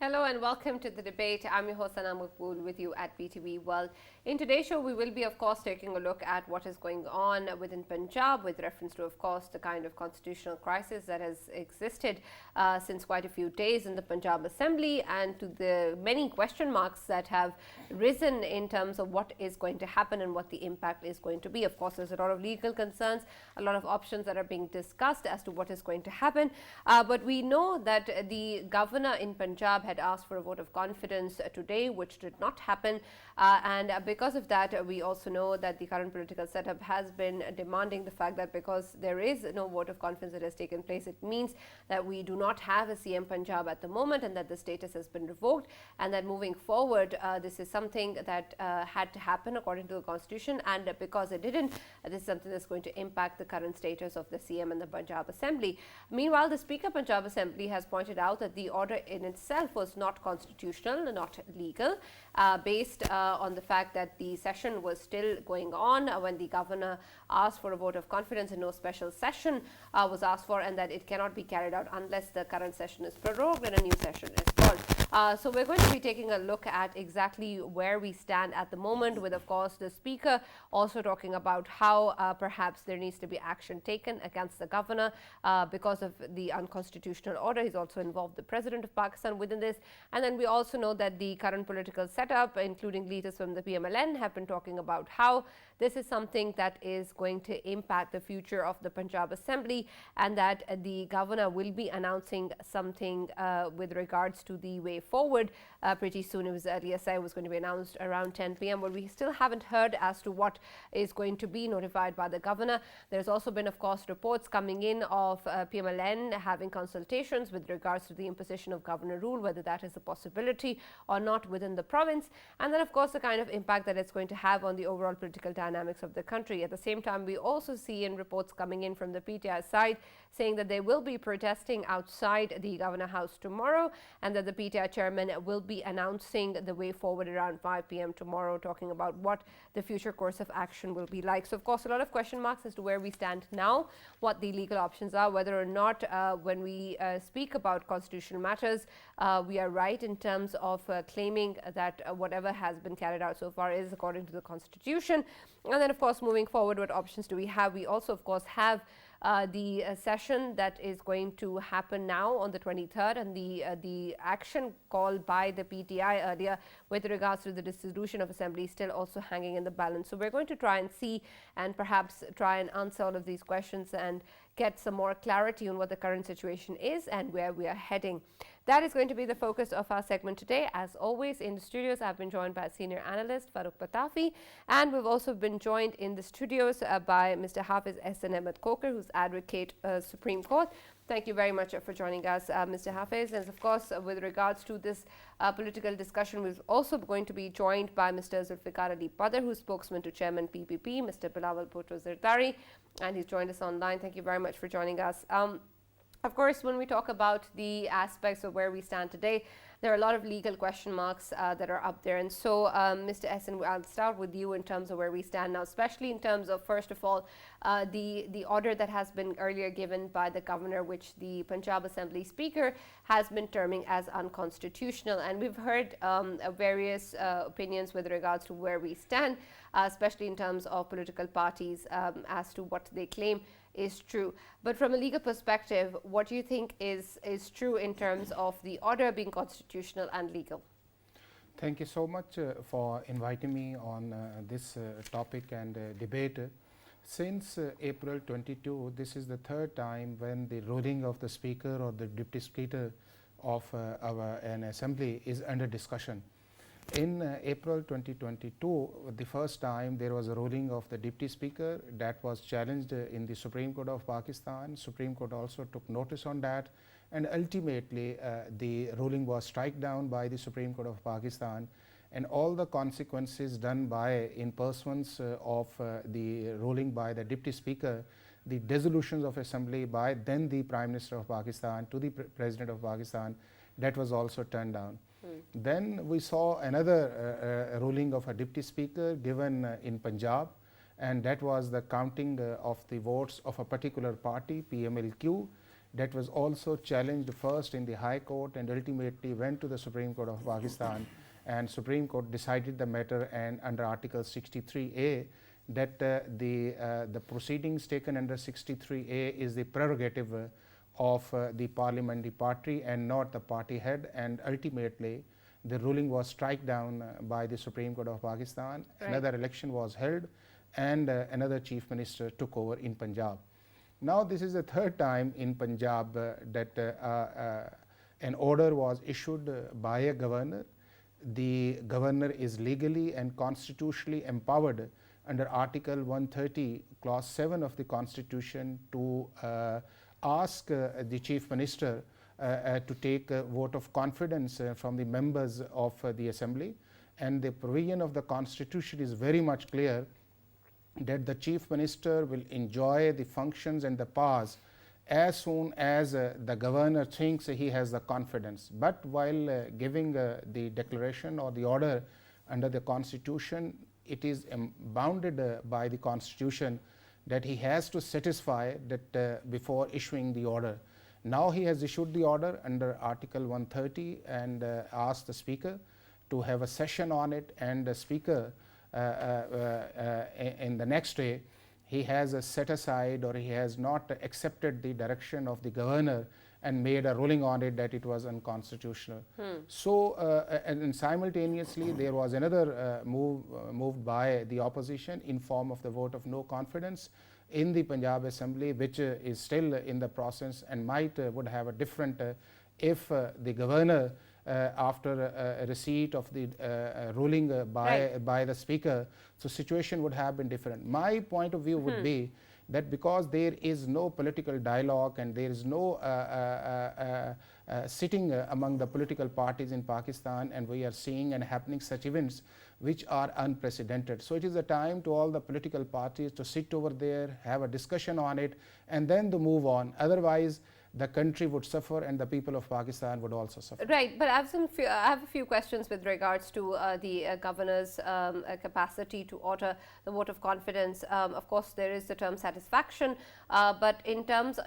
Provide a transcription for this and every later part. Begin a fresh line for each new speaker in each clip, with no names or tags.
Hello and welcome to the debate. I'm your host Sana Maqbool with you at BTV World. In today's show, we will be, of course, taking a look at what is going on within Punjab with reference to, of course, the kind of constitutional crisis that has existed since quite a few days in the Punjab Assembly, and to the many question marks that have risen in terms of what is going to happen and what the impact is going to be. Of course, there's a lot of legal concerns, a lot of options that are being discussed as to what is going to happen. But we know that the governor in Punjab had asked for a vote of confidence today, which did not happen. And because of that, we also know that the current political setup has been demanding the fact that because there is no vote of confidence that has taken place, it means that we do not have a CM Punjab at the moment and that the status has been revoked, and that moving forward, this is something that had to happen according to the constitution, and because it didn't, this is something that's going to impact the current status of the CM and the Punjab Assembly. Meanwhile, the Speaker of Punjab Assembly has pointed out that the order in itself was not constitutional, not legal, based on the fact that the session was still going on when the governor asked for a vote of confidence and no special session was asked for, and that it cannot be carried out unless the current session is prorogued and a new session is called. So we're going to be taking a look at exactly where we stand at the moment, with, of course, the Speaker also talking about how perhaps there needs to be action taken against the governor because of the unconstitutional order. He's also involved the President of Pakistan within this. And then we also know that the current political setup, including leaders from the PMLN, have been talking about how this is something that is going to impact the future of the Punjab Assembly, and that the governor will be announcing something with regards to the way forward pretty soon. It was earlier said it was going to be announced around 10 p.m., but we still haven't heard as to what is going to be notified by the governor. There's also been, of course, reports coming in of PMLN having consultations with regards to the imposition of governor rule, whether that is a possibility or not within the province, and then, of course, the kind of impact that it's going to have on the overall political dynamics of the country. At the same time, we also see in reports coming in from the PTI side saying that they will be protesting outside the Governor House tomorrow, and that the PTI chairman will be announcing the way forward around 5 p.m. tomorrow, talking about what the future course of action will be like. So, of course, a lot of question marks as to where we stand now, what the legal options are, whether or not when we speak about constitutional matters, we are right in terms of claiming that whatever has been carried out so far is according to the Constitution. And then, of course, moving forward, what options do we have? We also, of course, have the session that is going to happen now on the 23rd, and the action called by the PTI earlier with regards to the dissolution of assembly still also hanging in the balance. So we're going to try and see and perhaps try and answer all of these questions and get some more clarity on what the current situation is and where we are heading. That is going to be the focus of our segment today. As always, in the studios, I've been joined by senior analyst Farooq Patafi, and we've also been joined in the studios by Mr. Hafiz Ehsan Ahmed Khokhar, who's advocate Supreme Court. Thank you very much for joining us, Mr. Hafiz. And of course, with regards to this political discussion, we're also going to be joined by Mr. Zulfikar Ali Padar, who's spokesman to Chairman PPP, Mr. Bilawal Bhutto Zardari, and he's joined us online. Thank you very much for joining us. Of course, when we talk about the aspects of where we stand today, there are a lot of legal question marks that are up there. And so, Mr. Ehsan, I'll start with you in terms of where we stand now, especially in terms of, first of all, the order that has been earlier given by the governor, which the Punjab Assembly Speaker has been terming as unconstitutional. And we've heard various opinions with regards to where we stand, especially in terms of political parties as to what they claim is true. But from a legal perspective, what do you think is true in terms of the order being constitutional and legal?
Thank you so much for inviting me on this topic and debate. Since April 22, this is the third time when the ruling of the Speaker or the Deputy Speaker of an assembly is under discussion. In April 2022, the first time there was a ruling of the Deputy Speaker that was challenged in the Supreme Court of Pakistan. Supreme Court also took notice on that, and ultimately the ruling was struck down by the Supreme Court of Pakistan, and all the consequences done by in pursuance of the ruling by the Deputy Speaker, the dissolutions of assembly by then the Prime Minister of Pakistan to the President of Pakistan, that was also turned down. Then we saw another ruling of a Deputy Speaker given in Punjab, and that was the counting of the votes of a particular party, PMLQ, that was also challenged first in the High Court and ultimately went to the Supreme Court of Pakistan, and Supreme Court decided the matter, and under Article 63A that the proceedings taken under 63A is the prerogative of the parliamentary party and not the party head, and ultimately the ruling was struck down by the Supreme Court of Pakistan.
Right.
Another election was held and another chief minister took over in Punjab. Now this is the third time in Punjab that an order was issued by a governor. The governor is legally and constitutionally empowered under Article 130 Clause 7 of the Constitution to ask the chief minister to take a vote of confidence from the members of the assembly, and the provision of the Constitution is very much clear that the chief minister will enjoy the functions and the powers as soon as the governor thinks he has the confidence. But while giving the declaration or the order under the Constitution, it is bounded by the Constitution that he has to satisfy that before issuing the order. Now he has issued the order under Article 130 and asked the Speaker to have a session on it, and the Speaker in the next day he has set aside, or he has not accepted the direction of the governor and made a ruling on it that it was unconstitutional. So and simultaneously there was another moved by the opposition in form of the vote of no confidence in the Punjab Assembly, which is still in the process and might would have a different if the governor after a receipt of the ruling by the Speaker, so situation would have been different. My point of view would be that because there is no political dialogue and there is no sitting among the political parties in Pakistan, and we are seeing and happening such events which are unprecedented. So it is a time to all the political parties to sit over there, have a discussion on it, and then to move on. Otherwise the country would suffer and the people of Pakistan would also suffer.
Right, but I have a few questions with regards to the governor's capacity to order the vote of confidence. Of course, there is the term satisfaction, but in terms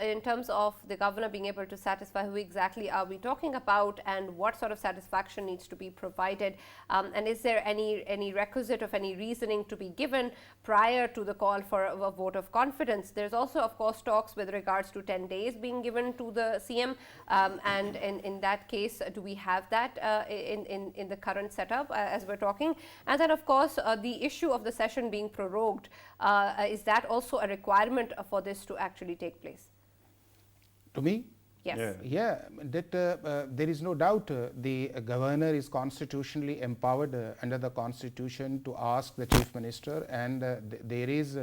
of the governor being able to satisfy, who exactly are we talking about, and what sort of satisfaction needs to be provided, and is there any requisite of any reasoning to be given prior to the call for a vote of confidence? There's also, of course, talks with regards to 10 days being given to the CM, and in that case, do we have that in the current setup as we're talking? And then, of course, the issue of the session being prorogued, is that also a requirement for this to actually take place?
To me?
Yes.
Yeah, that there is no doubt the governor is constitutionally empowered under the Constitution to ask the chief minister, and there is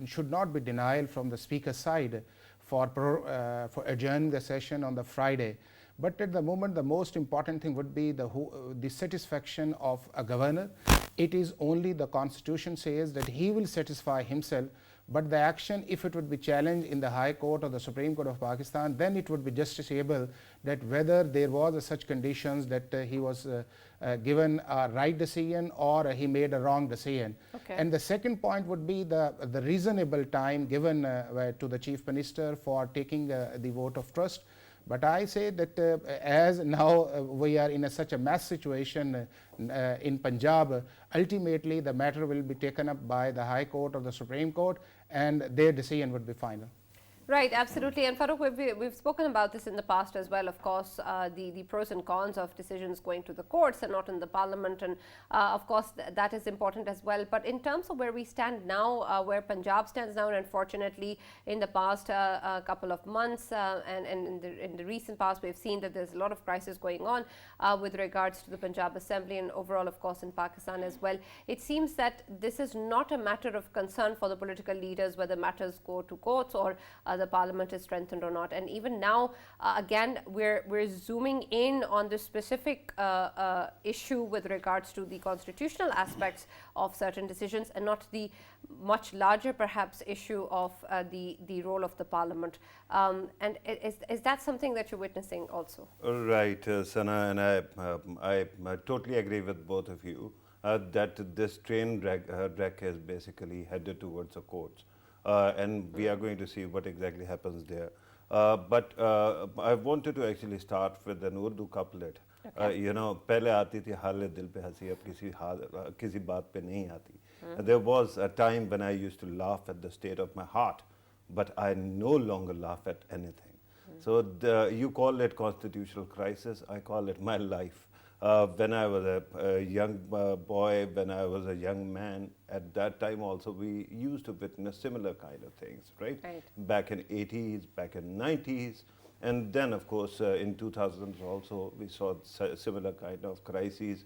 should not be denial from the Speaker's side for adjourning the session on the Friday. But at the moment, the most important thing would be the satisfaction of a governor. It is only the Constitution says that he will satisfy himself, but the action, if it would be challenged in the High Court or the Supreme Court of Pakistan, then it would be justiciable that whether there was such conditions that he was given a right decision or he made a wrong decision.
Okay.
And the second point would be the reasonable time given to the Chief Minister for taking the vote of trust. But I say that as now we are in such a mass situation in Punjab, ultimately the matter will be taken up by the High Court or the Supreme Court, and their decision would be final.
Right, absolutely. And Farooq, we've spoken about this in the past as well, of course, the pros and cons of decisions going to the courts and not in the parliament. And of course, that is important as well. But in terms of where we stand now, where Punjab stands now, and unfortunately, in the past couple of months and in the recent past, we've seen that there's a lot of crisis going on with regards to the Punjab Assembly and overall, of course, in Pakistan as well. It seems that this is not a matter of concern for the political leaders, whether matters go to courts or the parliament is strengthened or not. And even now, again, we're zooming in on the specific issue with regards to the constitutional aspects of certain decisions, and not the much larger, perhaps, issue of the role of the parliament. And is that something that you're witnessing also?
Right, Sana, and I totally agree with both of you that this train wreck is basically headed towards the courts. And we are going to see what exactly happens there. But I wanted to actually start with an Urdu couplet. You know, पहले आती थी हाले दिल पे हंसी, अब किसी बात पे नहीं आती. There was a time when I used to laugh at the state of my heart, but I no longer laugh at anything. So you call it constitutional crisis, I call it my life. When I was a young boy, when I was a young man, at that time also we used to witness similar kind of things, right? Back in 80s, back in 90s, and then of course in 2000s also we saw similar kind of crises.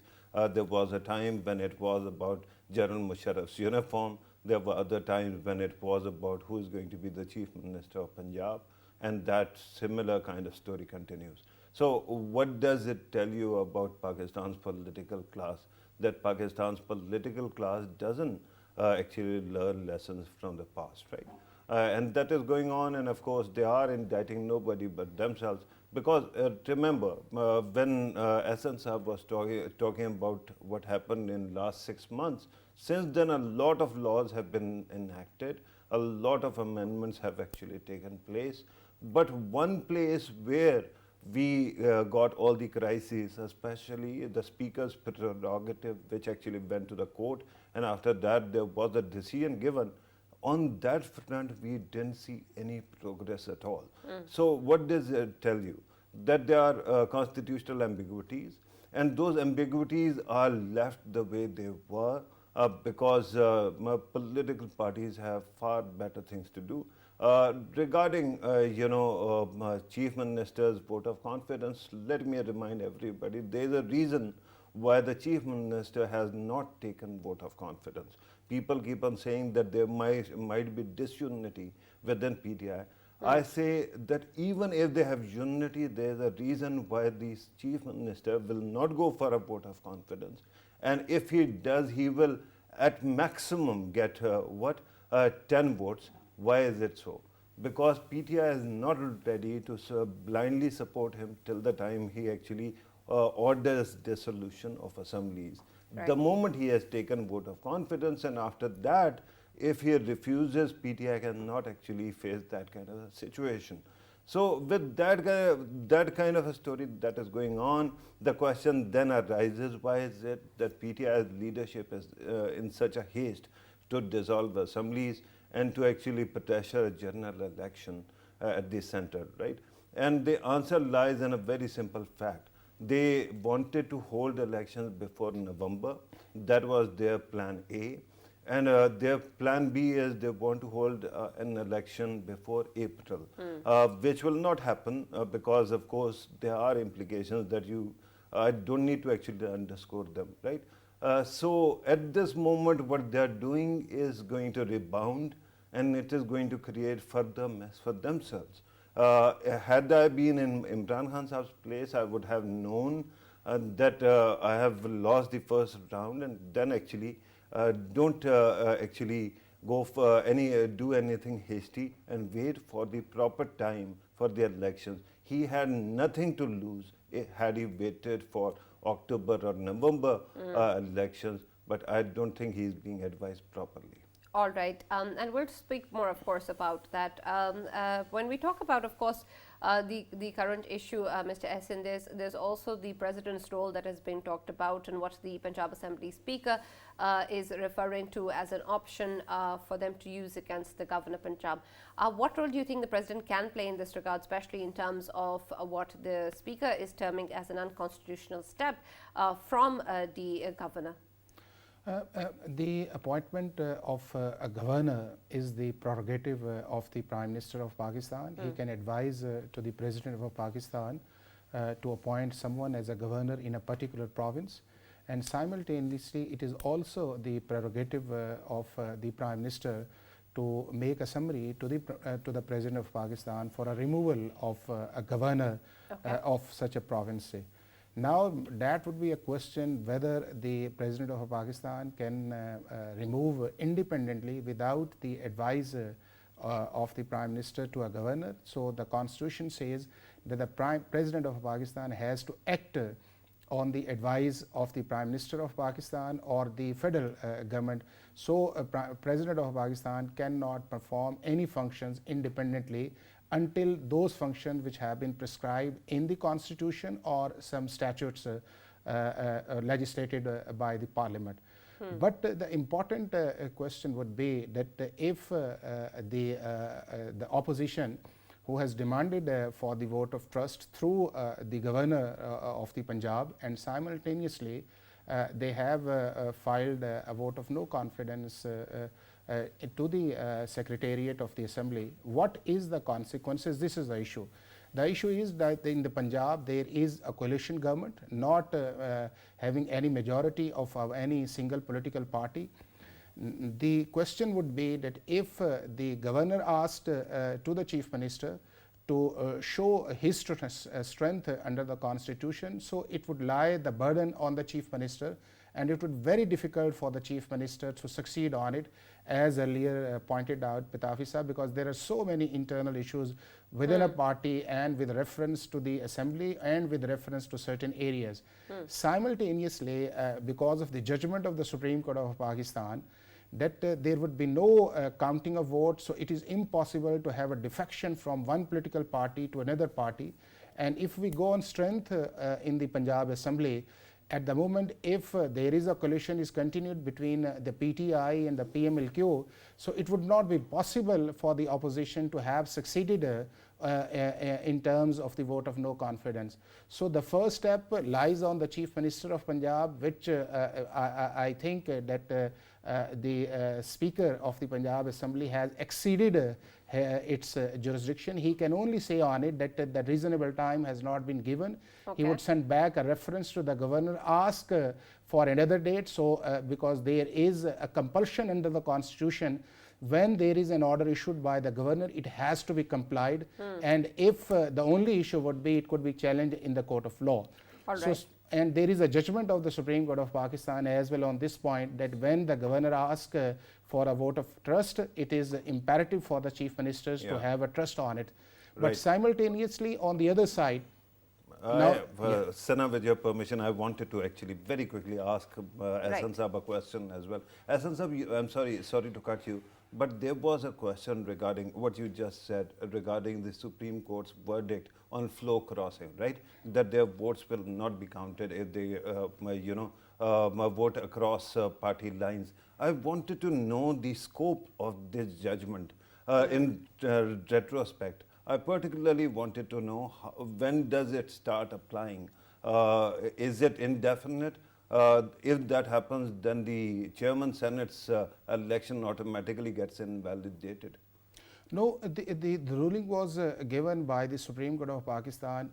There was a time when it was about General Musharraf's uniform. There were other times when it was about who is going to be the Chief Minister of Punjab, and that similar kind of story continues. So what does it tell you about Pakistan's political class? That Pakistan's political class doesn't actually learn lessons from the past, right? And that is going on, and of course they are indicting nobody but themselves. Because remember, when Hassan Saab was talking about what happened in last 6 months, since then a lot of laws have been enacted, a lot of amendments have actually taken place. But one place where we got all the crises, especially the Speaker's prerogative, which actually went to the court, and after that there was a decision given. On that front, we didn't see any progress at all. So what does it tell you? That there are constitutional ambiguities, and those ambiguities are left the way they were because political parties have far better things to do. Regarding, Chief Minister's vote of confidence, let me remind everybody, there is a reason why the Chief Minister has not taken vote of confidence. People keep on saying that there might be disunity within PTI. I say that even if they have unity, there is a reason why the Chief Minister will not go for a vote of confidence. And if he does, he will at maximum get 10 votes. Why is it so? Because PTI is not ready to blindly support him till the time he actually orders dissolution of assemblies. Right. The moment he has taken vote of confidence, and after that, if he refuses, PTI cannot actually face that kind of a situation. So with that kind of a story that is going on, the question then arises, why is it that PTI's leadership is in such a haste to dissolve assemblies and to actually pressure a general election at the center, right? And the answer lies in a very simple fact. They wanted to hold elections before November. That was their plan A. And their plan B is they want to hold an election before April, which will not happen because, of course, there are implications that I don't need to actually underscore them, right? So at this moment, what they are doing is going to rebound, and it is going to create further mess for themselves. Had I been in Imran Khan Saab's place, I would have known that I have lost the first round, and then actually don't actually go for do anything hasty and wait for the proper time for the elections. He had nothing to lose had he waited for October or November elections, but I don't think he's being advised properly.
All right, and we'll speak more, of course, about that. When we talk about, of course, the current issue, Mr. Ehsan, there's also the President's role that has been talked about, and what the Punjab Assembly Speaker is referring to as an option for them to use against the Governor Punjab. What role do you think the President can play in this regard, especially in terms of what the Speaker is terming as an unconstitutional step from the Governor?
The appointment of a governor is the prerogative of the Prime Minister of Pakistan. He can advise to the President of Pakistan to appoint someone as a governor in a particular province, and simultaneously it is also the prerogative of the Prime Minister to make a summary to the President of Pakistan for a removal of a governor of such a province. Now that would be a question whether the President of Pakistan can remove independently without the advice of the Prime Minister to a governor. So the Constitution says that the President of Pakistan has to act on the advice of the Prime Minister of Pakistan or the federal government. So President of Pakistan cannot perform any functions independently until those functions which have been prescribed in the constitution or some statutes legislated by the parliament. But the important question would be that if the opposition who has demanded for the vote of trust through the governor of the Punjab, and simultaneously they have filed a vote of no confidence to the Secretariat of the Assembly, what is the consequences? This is the issue. The issue is that in the Punjab there is a coalition government, not having any majority of any single political party. The question would be that if the governor asked to the chief minister to show his strength under the constitution, so it would lie the burden on the chief minister, and it would be very difficult for the chief minister to succeed on it, as earlier pointed out Pitafi Sahab, because there are so many internal issues within a party and with reference to the assembly and with reference to certain areas. Simultaneously, because of the judgment of the Supreme Court of Pakistan, that there would be no counting of votes, so it is impossible to have a defection from one political party to another party. And if we go on strength in the Punjab Assembly, at the moment, if there is a coalition is continued between the PTI and the PMLQ, so it would not be possible for the opposition to have succeeded in terms of the vote of no confidence. So the first step lies on the Chief Minister of Punjab, which I think that the Speaker of the Punjab Assembly has exceeded its jurisdiction. He can only say on it that the reasonable time has not been given. He would send back a reference to the governor, ask for another date. So because there is a compulsion under the constitution, when there is an order issued by the governor, it has to be complied. And if the only issue would be, it could be challenged in the court of law. So, and there is a judgment of the Supreme Court of Pakistan as well on this point, that when the governor asks for a vote of trust, it is imperative for the chief ministers to have a trust on it. But simultaneously, on the other side,
Sana, with your permission, I wanted to actually very quickly ask Ahsan Saab a question as well. Ahsan Saab, I'm sorry to cut you, but there was a question regarding what you just said regarding the Supreme Court's verdict on flow crossing, right? That their votes will not be counted if they, vote across party lines. I wanted to know the scope of this judgment in retrospect. I particularly wanted to know when does it start applying? Is it indefinite? If that happens, then the Chairman Senate's election automatically gets invalidated.
No, the ruling was given by the Supreme Court of Pakistan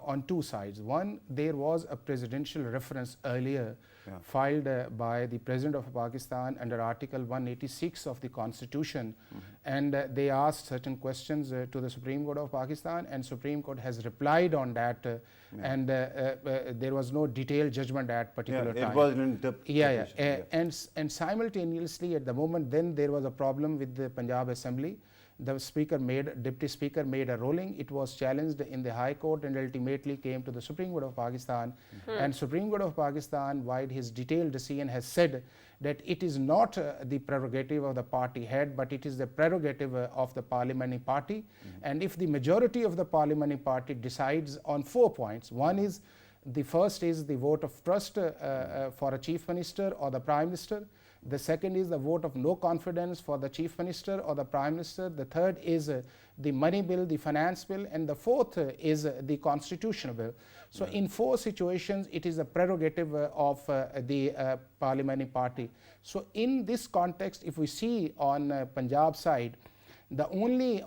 on two sides. One, there was a presidential reference earlier filed by the President of Pakistan under Article 186 of the Constitution, and they asked certain questions to the Supreme Court of Pakistan, and Supreme Court has replied on that, and there was no detailed judgment at particular time.
It was an interpretation.
And simultaneously at the moment, then there was a problem with the Punjab Assembly. The Deputy Speaker made a ruling. It was challenged in the High Court and ultimately came to the Supreme Court of Pakistan. And Supreme Court of Pakistan, by his detailed decision, has said that it is not the prerogative of the party head, but it is the prerogative of the parliamentary party. And if the majority of the parliamentary party decides on 4 points, one is, the first is the vote of trust for a chief minister or the prime minister. The second is the vote of no confidence for the chief minister or the prime minister. The third is the money bill, the finance bill, and the fourth is the constitutional bill. So in 4 situations, it is a prerogative of the parliamentary party. So in this context, if we see on Punjab side, the only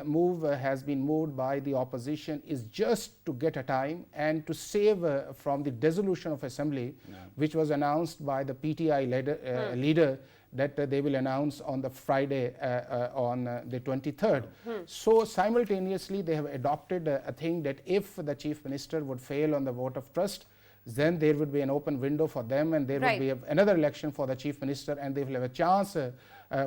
move has been moved by the opposition is just to get a time and to save from the dissolution of assembly, which was announced by the PTI leader that they will announce on the Friday on the 23rd. So simultaneously they have adopted a thing that if the chief minister would fail on the vote of trust, then there would be an open window for them, and there would be another election for the chief minister, and they will have a chance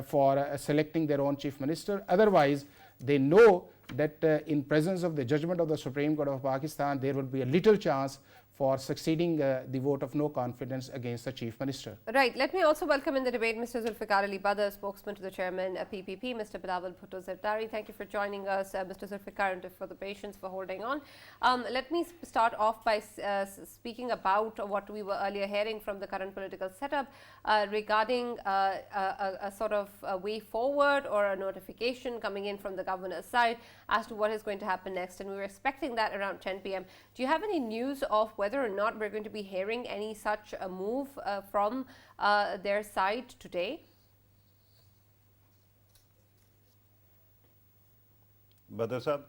for selecting their own chief minister. Otherwise, they know that in presence of the judgment of the Supreme Court of Pakistan, there would be a little chance for succeeding the vote of no confidence against the Chief Minister.
Right. Let me also welcome in the debate Mr. Zulfikar Ali Badr, spokesman to the chairman PPP, Mr. Bilawal Bhutto Zardari. Thank you for joining us, Mr. Zulfikar, and for the patience for holding on. Let me start off by speaking about what we were earlier hearing from the current political setup regarding a sort of a way forward or a notification coming in from the governor's side as to what is going to happen next. And we were expecting that around 10 p.m. Do you have any news of whether or not we're going to be hearing any such a move from their side today?
Badr Sahab?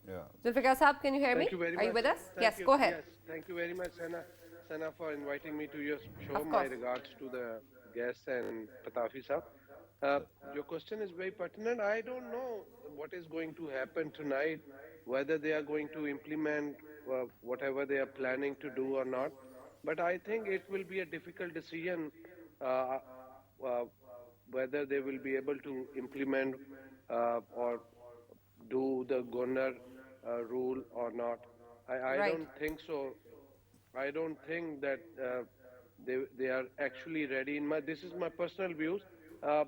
Yeah.
Zulfikar Saab, can you hear me?
Thank you very
Are you
much.
with us?
Thank
Yes,
you.
go ahead.
Yes, thank you very much, Sana, for inviting me to your show.
Of
My
course.
regards to the guests and Patafi Saab. Your question is very pertinent. I don't know what is going to happen tonight, whether they are going to implement whatever they are planning to do or not. But I think it will be a difficult decision uh, uh, whether they will be able to implement or do the governor rule or not. I
Right.
don't think so. I don't think that they are actually ready. This is my personal views. Uh,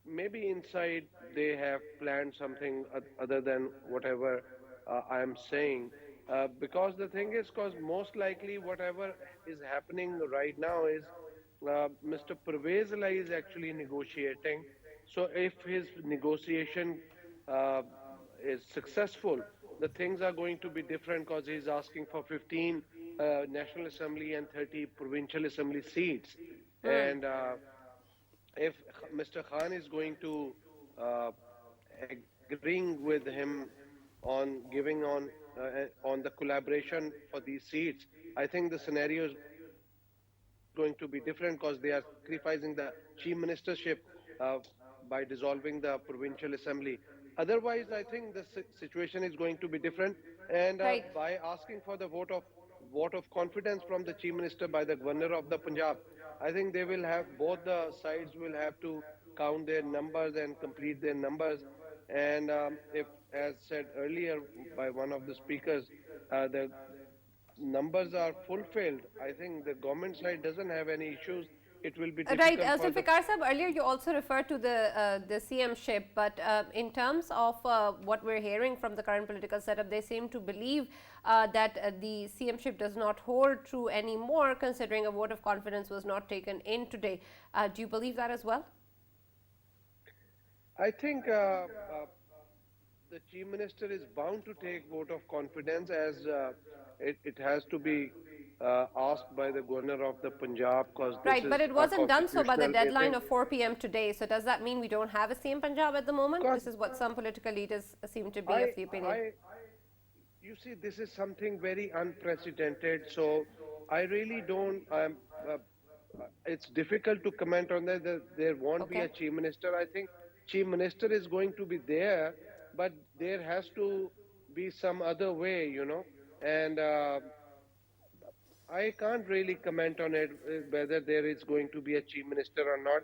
Maybe inside they have planned something other than whatever I am saying. Because the thing is, because most likely whatever is happening right now is Mr. Pervez Ali is actually negotiating. So if his negotiation uh, is successful, the things are going to be different because he's asking for 15 National Assembly and 30 Provincial Assembly seats. And if Mr. Khan is going to uh, agreeing with him on giving on the collaboration for these seats, I think the scenario is going to be different because they are sacrificing the chief ministership uh, by dissolving the provincial assembly. Otherwise, I think the situation is going to be different. And
Right.
by asking for the vote of confidence from the chief minister by the governor of the Punjab, I think they will have both the sides will have to count their numbers and complete their numbers. And if, as said earlier by one of the speakers, the numbers are fulfilled, I think the government side doesn't have any issues. It will be
Right,
difficult for the
Zulfikar Saab, earlier you also referred to the CM-ship, but in terms of what we're hearing from the current political setup, they seem to believe that the CM-ship does not hold true anymore, considering a vote of confidence was not taken in today. Do you believe that as well?
I think the chief minister is bound to take vote of confidence as it has to be asked by the governor of the Punjab because this
Right,
is
but it
a
wasn't done so by the
constitutional
deadline
thing.
of 4 p.m. today. So does that mean we don't have a CM Punjab at the moment?
Because
This is what some political leaders seem to be of the opinion.
You see, this is something very unprecedented. So I really don't. It's difficult to comment on that. There won't be a
Okay.
chief minister. I think chief minister is going to be there, but there has to be some other way. And I can't really comment on it whether there is going to be a chief minister or not.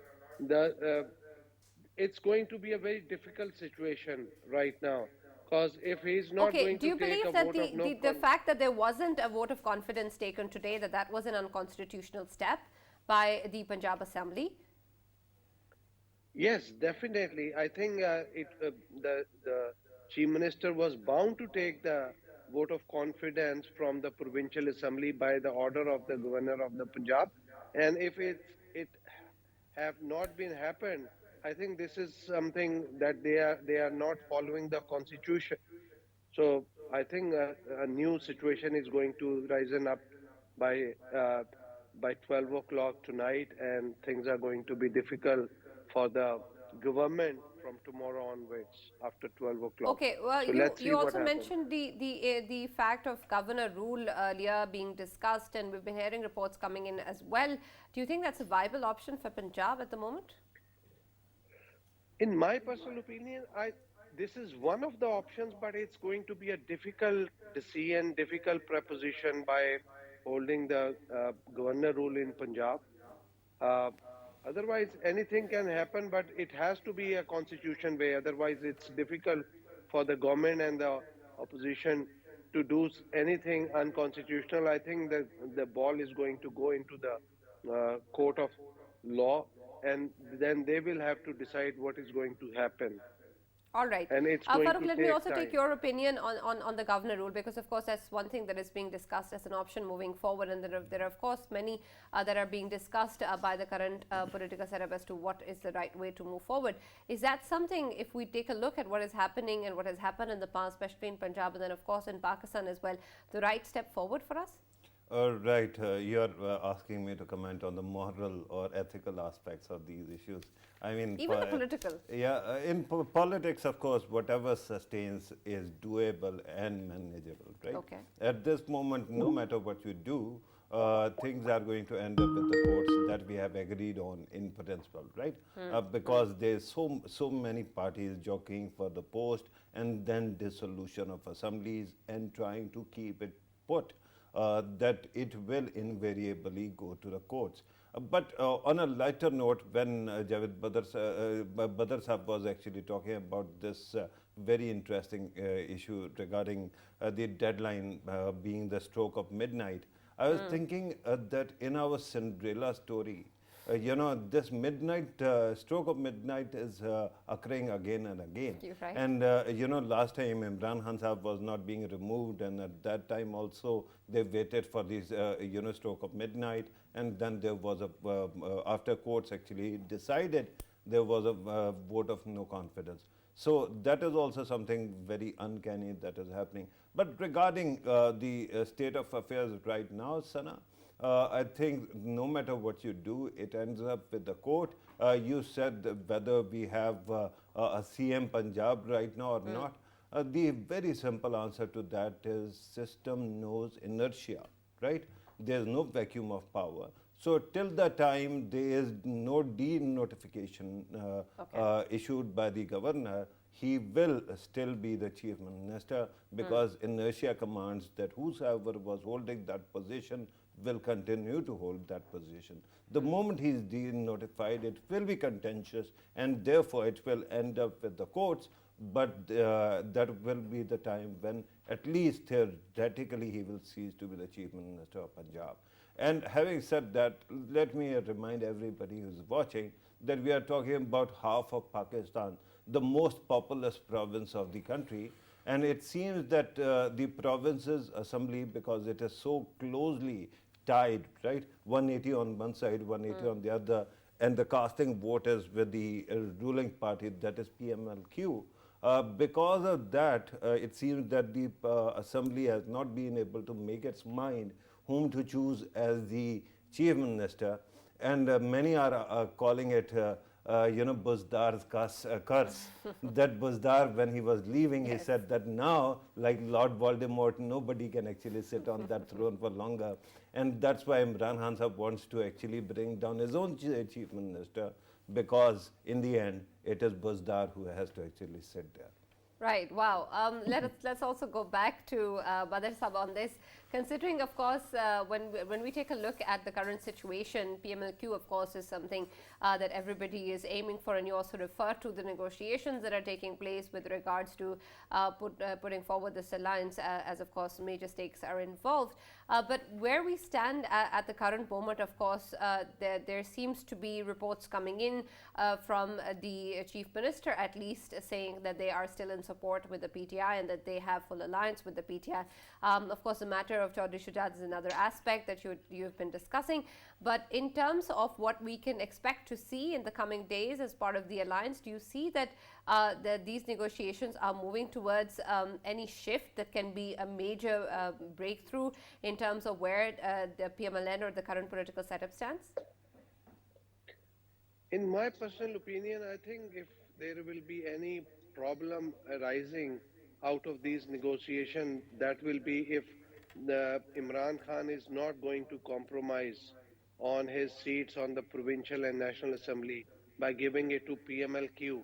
It's going to be a very difficult situation right now because if he's not
Okay,
going
do
to
you
take a
believe that
vote of no
the fact that there wasn't a vote of confidence taken today, that was an unconstitutional step by the Punjab Assembly?
Yes, definitely. I think the chief minister was bound to take the vote of confidence from the provincial assembly by the order of the governor of the Punjab, and if it have not been happened, I think this is something that they are not following the constitution. So I think a new situation is going to risen up by uh, by 12 o'clock tonight, and things are going to be difficult for the government from tomorrow onwards after 12 o'clock.
Okay, well,
So
you
let's see
you
what
also
happens.
mentioned the fact of governor rule earlier being discussed, and we've been hearing reports coming in as well. Do you think that's a viable option for Punjab at the moment?
In my personal opinion, this is one of the options, but it's going to be a difficult decision, difficult proposition by holding the governor rule in Punjab. Uh, Otherwise, anything can happen, but it has to be a constitution way. Otherwise, it's difficult for the government and the opposition to do anything unconstitutional, I think that the ball is going to go into the court of law, and then they will have to decide what is going to happen,
All right.
and it's going
Farooq,
to
let me
take
also take
time.
your opinion on the governor rule, because of course that's one thing that is being discussed as an option moving forward, and there are of course many that are being discussed by the current political setup as to what is the right way to move forward. Is that something, if we take a look at what is happening and what has happened in the past, especially in Punjab and then of course in Pakistan as well, the right step forward for us?
Right, you're asking me to comment on the moral or ethical aspects of these issues. I mean,
Even the political.
yeah, in politics, of course, whatever sustains is doable and manageable, right?
Okay.
At this moment, no matter what you do, things are going to end up with the courts that we have agreed on in principle, right? Because there's so many parties jockeying for the post, and then dissolution of assemblies and trying to keep it put. That it will invariably go to the courts. But on a lighter note, when Javed Badr Sahab was actually talking about this very interesting issue regarding the deadline being the stroke of midnight, I was thinking that in our Cinderella story, this stroke of midnight is occurring again and again.
You're right.
And, last time Imran Khan Sahab was not being removed, and at that time also they waited for this, stroke of midnight, and then there was after courts actually decided, there was a vote of no confidence. So that is also something very uncanny that is happening. But regarding the state of affairs right now, Sana, I think no matter what you do, it ends up with the court. You said whether we have a CM Punjab right now or not. The very simple answer to that is system knows inertia, right? There's no vacuum of power. So till the time there is no de-notification issued by the governor, he will still be the chief minister, because inertia commands that whosoever was holding that position will continue to hold that position. The moment he is de-notified, it will be contentious, and therefore it will end up with the courts, but that will be the time when at least theoretically he will cease to be the chief minister of Punjab. And having said that, let me remind everybody who's watching that we are talking about half of Pakistan, the most populous province of the country. And it seems that the province's assembly, because it is so closely tied, right? 180 on one side, 180 on the other, and the casting vote is with the ruling party, that is PMLQ. Because of that, it seems that the assembly has not been able to make its mind whom to choose as the chief minister, and many are calling it Buzdar's curse. That Buzdar, when he was leaving, he said that now, like Lord Voldemort, nobody can actually sit on that throne for longer. And that's why Imran Khan Sahab wants to actually bring down his own chief minister, because in the end, it is Buzdar who has to actually sit there.
Right. Wow. Let's also go back to Badr Sahab on this. Considering, of course, when we take a look at the current situation, PMLQ, of course, is something that everybody is aiming for, and you also refer to the negotiations that are taking place with regards to putting forward this alliance, as of course major stakes are involved. But where we stand at the current moment, of course, there seems to be reports coming in from the chief minister, at least, saying that they are still in support with the PTI and that they have full alliance with the PTI. Of course, the matter of Chaudhry Shujat is another aspect that you've been discussing. But in terms of what we can expect to see in the coming days as part of the alliance, do you see that these negotiations are moving towards any shift that can be a major breakthrough in terms of where the PMLN or the current political setup stands?
In my personal opinion, I think if there will be any problem arising out of these negotiations, that will be if the Imran Khan is not going to compromise on his seats on the provincial and national assembly by giving it to PMLQ.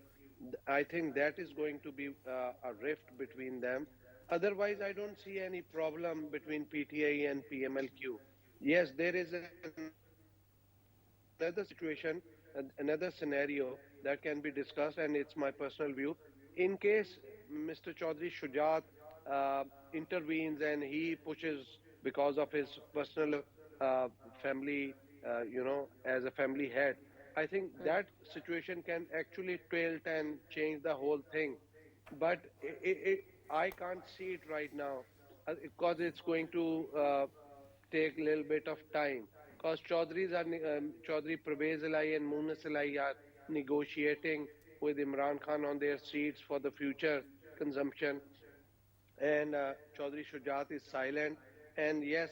I think that is going to be a rift between them. Otherwise, I don't see any problem between PTI and PMLQ. Yes, there is another situation, another scenario that can be discussed, and it's my personal view. In case Mr. Chaudhry Shujat intervenes and he pushes because of his personal uh, family, as a family head. I think that situation can actually tilt and change the whole thing. But I can't see it right now because it's going to take a little bit of time. Because Chaudhry Pervez Elai and Munis Elai are negotiating with Imran Khan on their seats for the future consumption, and Chaudhry Shujat is silent. And yes,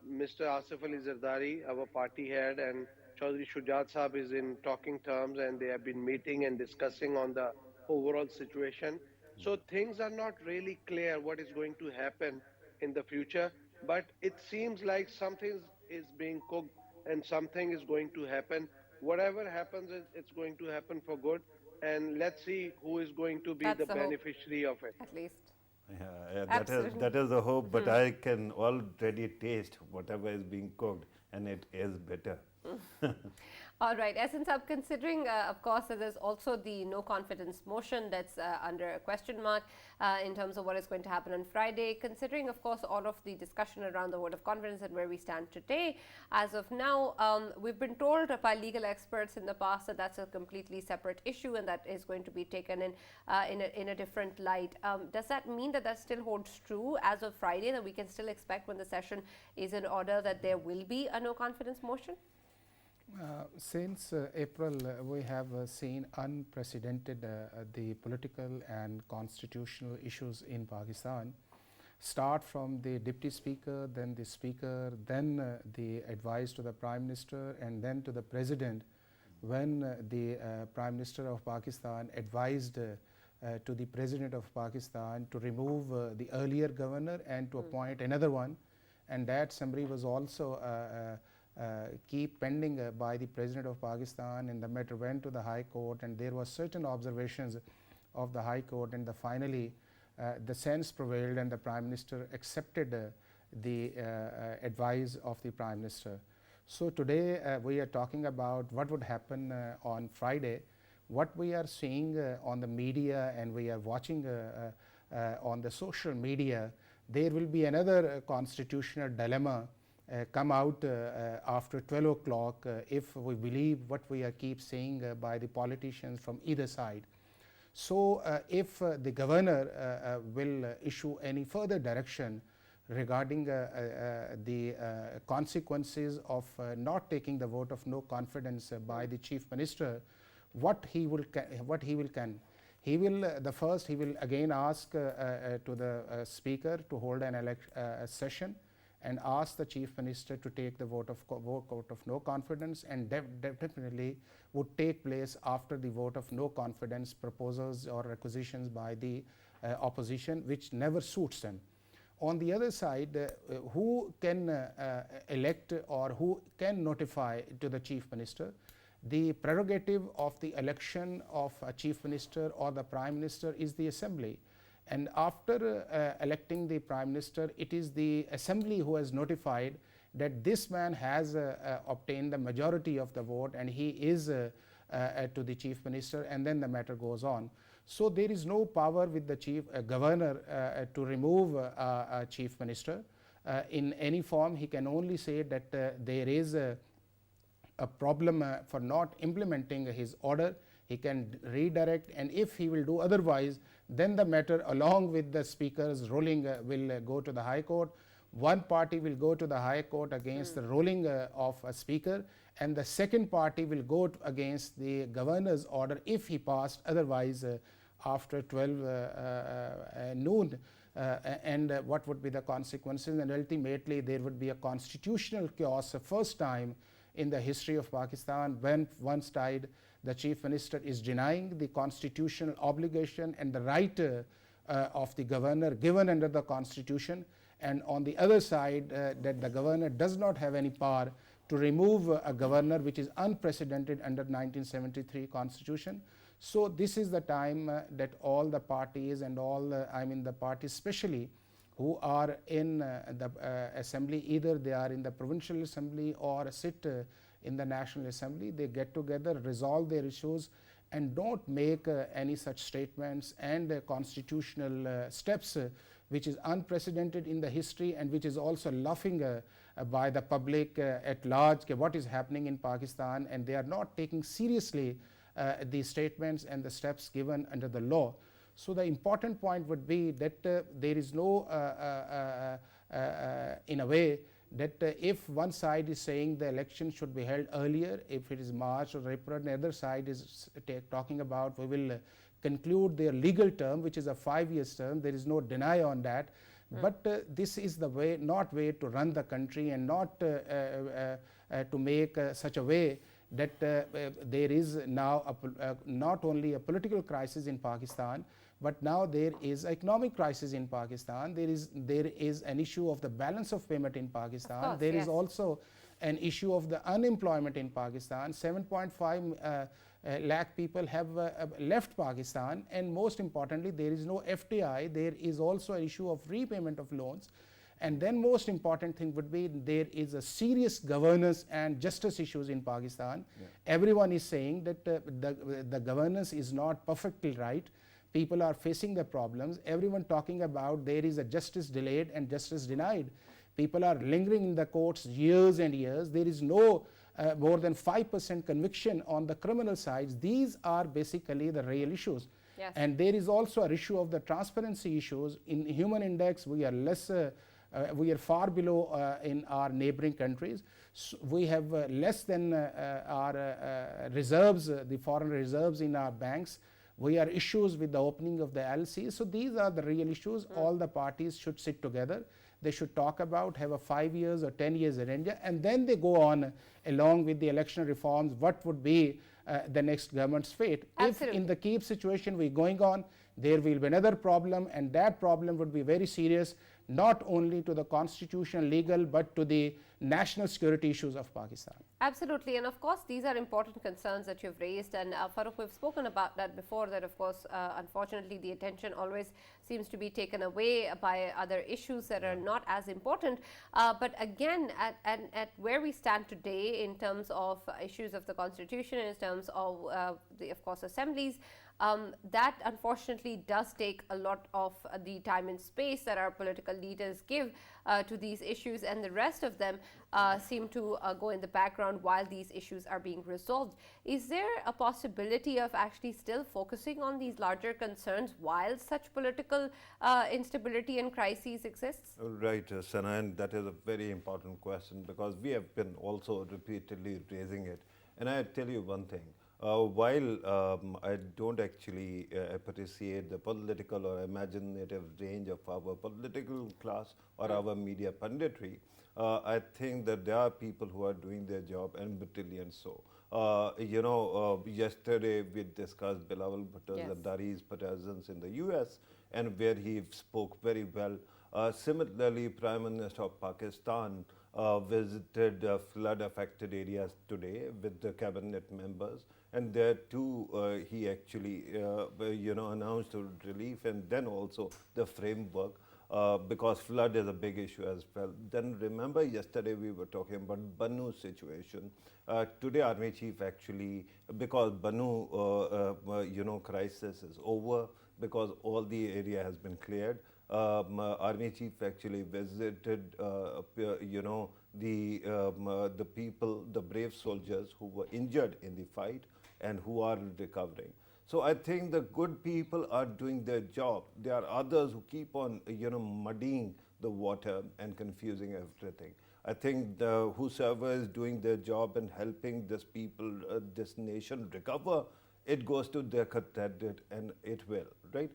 Mr. Asif Ali Zardari, our party head, and Chaudhry Shujat Sahab is in talking terms, and they have been meeting and discussing on the overall situation. So things are not really clear what is going to happen in the future, but it seems like something is being cooked and something is going to happen. Whatever happens, it's going to happen for good, and let's see who is going to be
That's
the
the hope,
beneficiary of it.
at least.
Yeah,
Absolutely.
that is the hope, but I can already taste whatever is being cooked, and it is bitter.
All right, Essence Sab, considering, of course, that there's also the no confidence motion that's under a question mark in terms of what is going to happen on Friday, considering, of course, all of the discussion around the vote of confidence and where we stand today, as of now, we've been told by legal experts in the past that that's a completely separate issue and that is going to be taken in a different light. Does that mean that that still holds true as of Friday, that we can still expect when the session is in order that there will be a no confidence motion?
Since April, we have seen unprecedented the political and constitutional issues in Pakistan. Start from the deputy speaker, then the speaker, then the advice to the prime minister, and then to the president, when the prime minister of Pakistan advised to the president of Pakistan to remove the earlier governor and to appoint another one, and that summary was also keep pending by the President of Pakistan, and the matter went to the High Court, and there was certain observations of the High Court, and finally the sense prevailed and the Prime Minister accepted the advice of the Prime Minister. So today we are talking about what would happen on Friday. What we are seeing on the media and we are watching on the social media, there will be another constitutional dilemma come out after 12 o'clock if we believe what we are keep saying by the politicians from either side. So if the governor will issue any further direction regarding the consequences of not taking the vote of no confidence by the chief minister, what he will he will he will again ask to the speaker to hold an session and ask the chief minister to take the vote of no confidence, and definitely would take place after the vote of no confidence proposals or requisitions by the opposition, which never suits them. On the other side, who can elect or who can notify to the chief minister? The prerogative of the election of a chief minister or the prime minister is the assembly. And after electing the prime minister, it is the assembly who has notified that this man has obtained the majority of the vote and he is to the chief minister, and then the matter goes on. So there is no power with the chief governor to remove a chief minister in any form. He can only say that there is a problem for not implementing his order. He can redirect, and if he will do otherwise, then the matter along with the speaker's ruling will go to the High Court. One party will go to the High Court against the ruling of a speaker, and the second party will go against the governor's order if he passed otherwise after 12 noon. And what would be the consequences, and ultimately there would be a constitutional chaos, the first time in the history of Pakistan when one side the chief minister is denying the constitutional obligation and the right of the governor given under the constitution, and on the other side that the governor does not have any power to remove a governor, which is unprecedented under 1973 constitution. So this is the time that all the parties and all the parties especially who are in the assembly, either they are in the provincial assembly or sit in the National Assembly, they get together, resolve their issues, and don't make any such statements and constitutional steps which is unprecedented in the history and which is also laughing by the public at large, what is happening in Pakistan, and they are not taking seriously the statements and the steps given under the law. So the important point would be that there is no, in a way, that if one side is saying the election should be held earlier, if it is March or April, the other side is talking about we will conclude their legal term, which is a 5-year term. There is no deny on that. But this is the way, not way to run the country, and not to make such a way that there is now not only a political crisis in Pakistan, but now there is economic crisis in Pakistan. There is an issue of the balance of payment in Pakistan.
Course,
there
yes.
is also an issue of the unemployment in Pakistan. 7.5 lakh people have left Pakistan, and most importantly, there is no FDI. There is also an issue of repayment of loans. And then most important thing would be there is a serious governance and justice issues in Pakistan. Yeah. Everyone is saying that the governance is not perfectly right. People are facing the problems. Everyone talking about there is a justice delayed and justice denied. People are lingering in the courts years and years. There is no more than 5% conviction on the criminal sides. These are basically the real issues.
Yes.
And there is also an issue of the transparency issues. In human index, we are less, we are far below in our neighboring countries. So we have less than our reserves, the foreign reserves in our banks. We are issues with the opening of the LC. So these are the real issues. All the parties should sit together. They should talk about, have a 5 years or 10 years agenda, and then they go on along with the election reforms. What would be the next government's fate?
Absolutely.
If in the keep situation we're going on, there will be another problem, and that problem would be very serious, not only to the constitutional, legal, but to the national security issues of Pakistan.
Absolutely, and of course these are important concerns that you've raised, and Farooq, we've spoken about that before, that of course unfortunately the attention always seems to be taken away by other issues that are not as important. But again, at where we stand today in terms of issues of the constitution, in terms of of course assemblies, that unfortunately does take a lot of the time and space that our political leaders give to these issues, and the rest of them seem to go in the background while these issues are being resolved. Is there a possibility of actually still focusing on these larger concerns while such political instability and crises exists?
Right, Sana, and that is a very important question, because we have been also repeatedly raising it. And I tell you one thing. While I don't actually appreciate the political or imaginative range of our political class or our media punditry, I think that there are people who are doing their job, and brilliant so. Yesterday we discussed Bilawal Bhutto's Zardari's presence in the US, and where he spoke very well. Similarly, Prime Minister of Pakistan visited flood affected areas today with the cabinet members, and there too he actually announced relief, and then also the framework, because flood is a big issue as well. Then remember, yesterday we were talking about Bannu's situation. Today Army Chief actually, because Bannu crisis is over, because all the area has been cleared, Army Chief actually visited the people, the brave soldiers who were injured in the fight and who are recovering. So I think the good people are doing their job. There are others who keep on muddying the water and confusing everything. I think whosoever is doing their job and helping this people, this nation recover, it goes to their credit, and it will, right?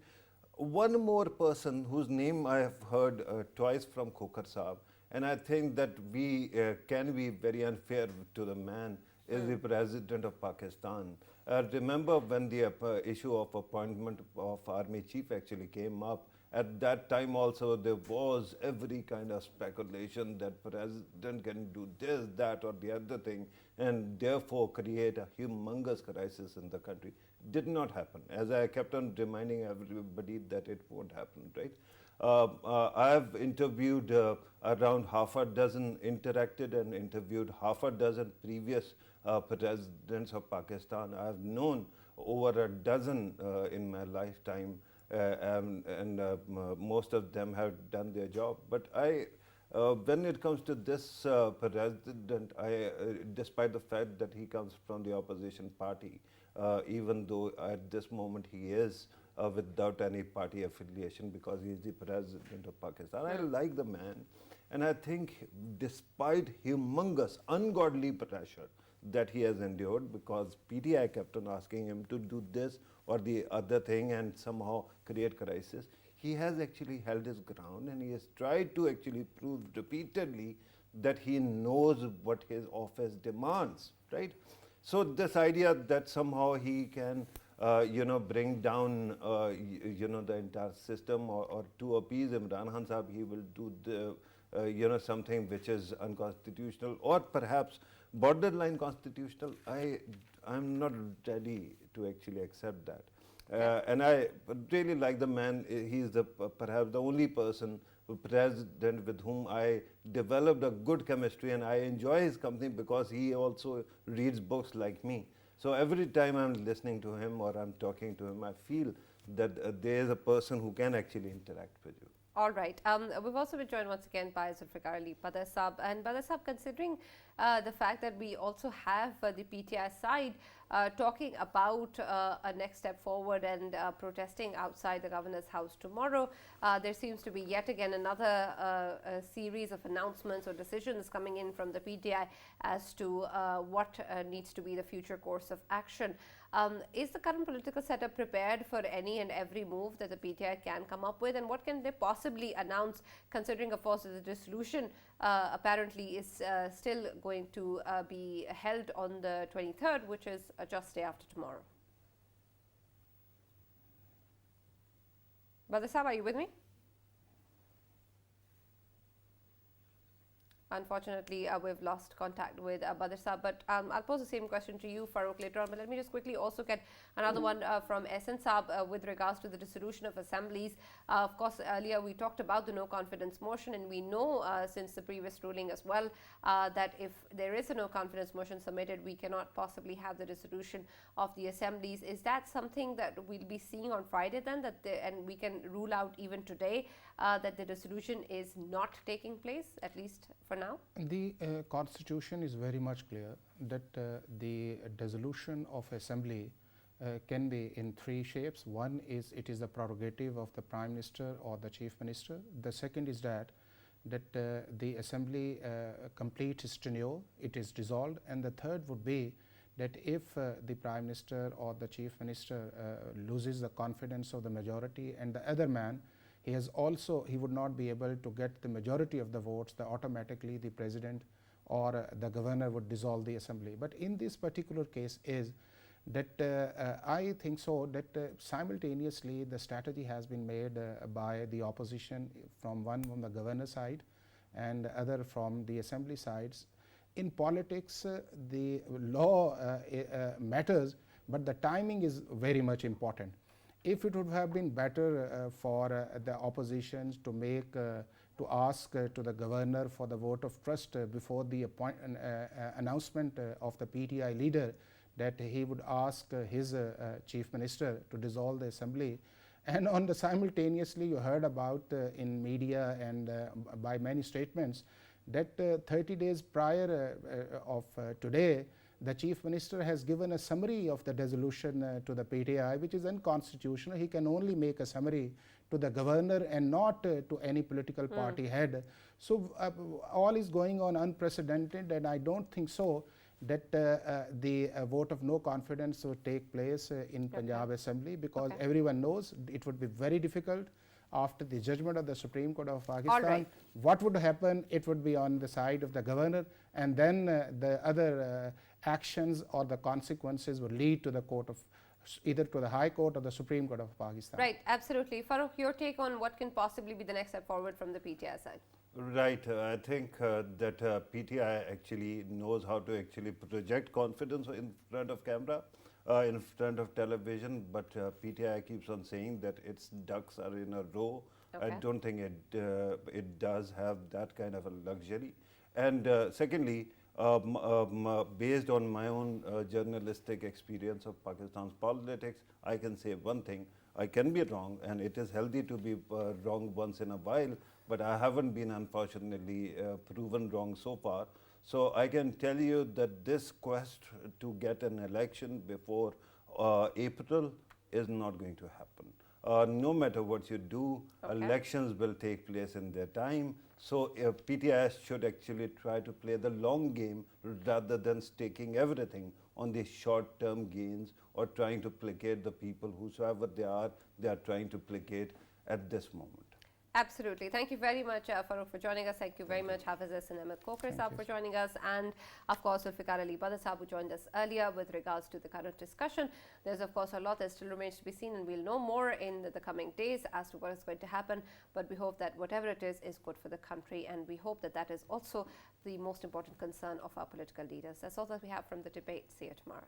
One more person whose name I have heard twice from Khokar Saab, and I think that we can be very unfair to the man, is the President of Pakistan. Remember when the issue of appointment of Army Chief actually came up, at that time also there was every kind of speculation that President can do this, that or the other thing, and therefore create a humongous crisis in the country. Did not happen, as I kept on reminding everybody that it won't happen, right? I have interviewed around half a dozen, interacted and interviewed half a dozen previous presidents of Pakistan. I have known over a dozen in my lifetime, most of them have done their job. But when it comes to this president, despite the fact that he comes from the opposition party, even though at this moment he is without any party affiliation because he is the president of Pakistan, I like the man. And I think despite humongous, ungodly pressure that he has endured, because PTI kept on asking him to do this or the other thing and somehow create crisis, he has actually held his ground, and he has tried to actually prove repeatedly that he knows what his office demands, right? So this idea that somehow he can bring down the entire system, or to appease Imran Khan Sahib, he will do the something which is unconstitutional or perhaps borderline constitutional. I'm not ready to actually accept that. And I really like the man. He is perhaps the only president with whom I developed a good chemistry, and I enjoy his company because he also reads books like me. So every time I'm listening to him or I'm talking to him, I feel that there is a person who can actually interact with you.
All right. We've also been joined once again by Zulfikar Ali Badr Sahab. And Badr Sahab, considering the fact that we also have the PTI side talking about a next step forward and protesting outside the governor's house tomorrow, there seems to be yet again another series of announcements or decisions coming in from the PTI as to what needs to be the future course of action. Is the current political setup prepared for any and every move that the PTI can come up with, and what can they possibly announce, considering, of course, that the dissolution apparently is still going to be held on the 23rd, which is just day after tomorrow? Badr Sahab, are you with me? Unfortunately, we've lost contact with Badr Sahab, but I'll pose the same question to you, Farooq, later on. But let me just quickly also get another one from SN Sahab with regards to the dissolution of assemblies. Of course, earlier we talked about the no confidence motion, and we know since the previous ruling as well that if there is a no confidence motion submitted, we cannot possibly have the dissolution of the assemblies. Is that something that we'll be seeing on Friday then, and we can rule out even today that the dissolution is not taking place, at least for now?
The constitution is very much clear that the dissolution of assembly can be in three shapes. One is it is the prerogative of the Prime Minister or the Chief Minister. The second is that the assembly completes its tenure, it is dissolved. And the third would be that if the Prime Minister or the Chief Minister loses the confidence of the majority and the other man, he would not be able to get the majority of the votes, automatically the President or the Governor would dissolve the assembly. But in this particular case is that I think so that simultaneously the strategy has been made by the opposition, from the Governor side and other from the assembly sides. In politics, the law matters, but the timing is very much important. If it would have been better for the oppositions to ask to the Governor for the vote of trust before the announcement of the PTI leader, that he would ask his Chief Minister to dissolve the assembly. And on the simultaneously, you heard about in media and by many statements that 30 days prior of today, the Chief Minister has given a summary of the dissolution to the PTI, which is unconstitutional. He can only make a summary to the Governor and not to any political party head. So all is going on unprecedented, and I don't think so that the vote of no confidence would take place in Punjab Assembly, because everyone knows it would be very difficult after the judgment of the Supreme Court of Pakistan. What would happen? It would be on the side of the Governor, and then the other actions or the consequences would lead to the court of either to the High Court or the Supreme Court of Pakistan.
Right, absolutely. Farooq, your take on what can possibly be the next step forward from the PTI side?
Right. I think that PTI actually knows how to actually project confidence in front of camera, in front of television, but PTI keeps on saying that its ducks are in a row. I don't think it does have that kind of a luxury. And secondly, based on my own journalistic experience of Pakistan's politics, I can say one thing. I can be wrong, and it is healthy to be wrong once in a while, but I haven't been unfortunately proven wrong so far. So I can tell you that this quest to get an election before April is not going to happen. No matter what you do, elections will take place in their time. So PTIS should actually try to play the long game rather than staking everything on the short-term gains or trying to placate the people, whosoever they are trying to placate at this moment.
Absolutely. Thank you very much, Farooq, for joining us. Thank you very much, Hafiz Ahsan Ahmed Kokar Saab, for joining us. And, of course, Zulfikar Ali Badr Saab, who joined us earlier with regards to the current discussion. There's, of course, a lot that still remains to be seen, and we'll know more in the coming days as to what is going to happen. But we hope that whatever it is good for the country, and we hope that that is also the most important concern of our political leaders. That's all that we have from the debate. See you tomorrow.